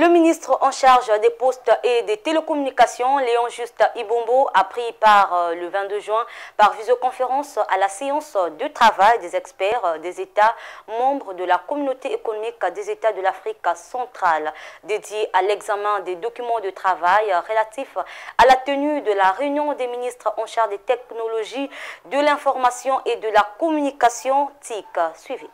Le ministre en charge des postes et des télécommunications, Léon Juste Ibombo, a pris part le 22 juin par visioconférence à la séance de travail des experts des États membres de la communauté économique des États de l'Afrique centrale, dédiée à l'examen des documents de travail relatifs à la tenue de la réunion des ministres en charge des technologies de l'information et de la communication TIC. Suivez.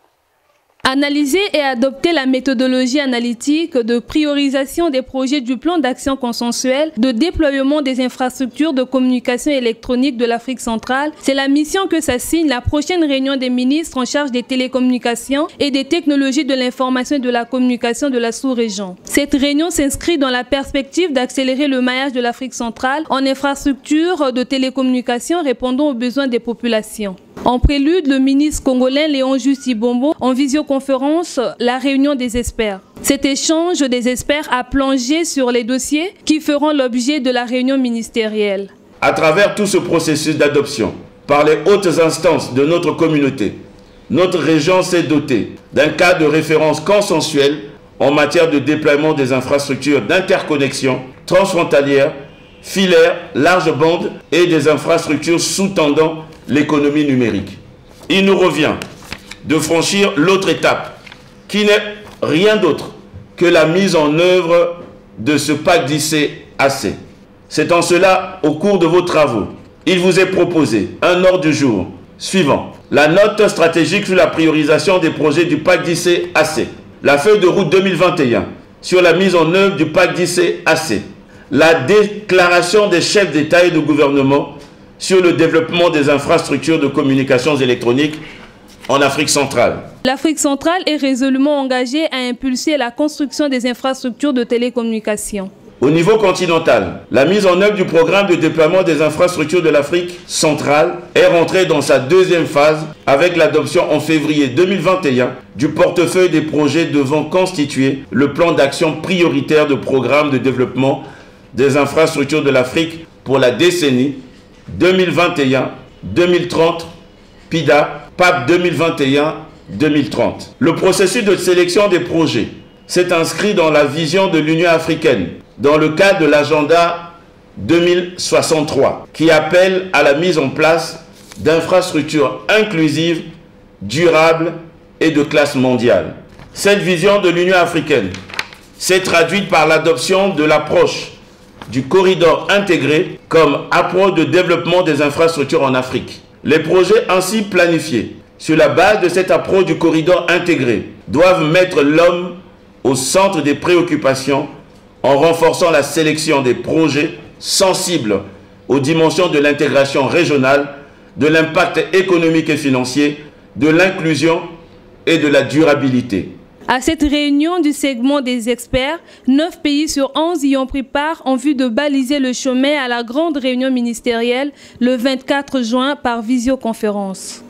Analyser et adopter la méthodologie analytique de priorisation des projets du plan d'action consensuel de déploiement des infrastructures de communication électronique de l'Afrique centrale, c'est la mission que s'assigne la prochaine réunion des ministres en charge des télécommunications et des technologies de l'information et de la communication de la sous-région. Cette réunion s'inscrit dans la perspective d'accélérer le maillage de l'Afrique centrale en infrastructures de télécommunications répondant aux besoins des populations. En prélude, le ministre congolais Léon Juste Ibombo en visioconférence la réunion des experts. Cet échange des experts a plongé sur les dossiers qui feront l'objet de la réunion ministérielle. À travers tout ce processus d'adoption, par les hautes instances de notre communauté, notre région s'est dotée d'un cadre de référence consensuel en matière de déploiement des infrastructures d'interconnexion transfrontalières, filaires, large bande et des infrastructures sous-tendant l'économie numérique. Il nous revient de franchir l'autre étape, qui n'est rien d'autre que la mise en œuvre de ce pacte d'ICAC. C'est en cela, au cours de vos travaux, il vous est proposé un ordre du jour suivant. La note stratégique sur la priorisation des projets du pacte d'ICAC, la feuille de route 2021 sur la mise en œuvre du pacte d'ICAC, la déclaration des chefs d'État et de gouvernement sur le développement des infrastructures de communications électroniques en Afrique centrale. L'Afrique centrale est résolument engagée à impulser la construction des infrastructures de télécommunications. Au niveau continental, la mise en œuvre du programme de déploiement des infrastructures de l'Afrique centrale est rentrée dans sa deuxième phase avec l'adoption en février 2021 du portefeuille des projets devant constituer le plan d'action prioritaire de programme de développement des infrastructures de l'Afrique pour la décennie 2021-2030, PIDA, PAP 2021-2030. Le processus de sélection des projets s'est inscrit dans la vision de l'Union africaine, dans le cadre de l'agenda 2063, qui appelle à la mise en place d'infrastructures inclusives, durables et de classe mondiale. Cette vision de l'Union africaine s'est traduite par l'adoption de l'approche du corridor intégré comme approche de développement des infrastructures en Afrique. Les projets ainsi planifiés sur la base de cette approche du corridor intégré doivent mettre l'homme au centre des préoccupations en renforçant la sélection des projets sensibles aux dimensions de l'intégration régionale, de l'impact économique et financier, de l'inclusion et de la durabilité. À cette réunion du segment des experts, 9 pays sur 11 y ont pris part en vue de baliser le chemin à la grande réunion ministérielle le 24 juin par visioconférence.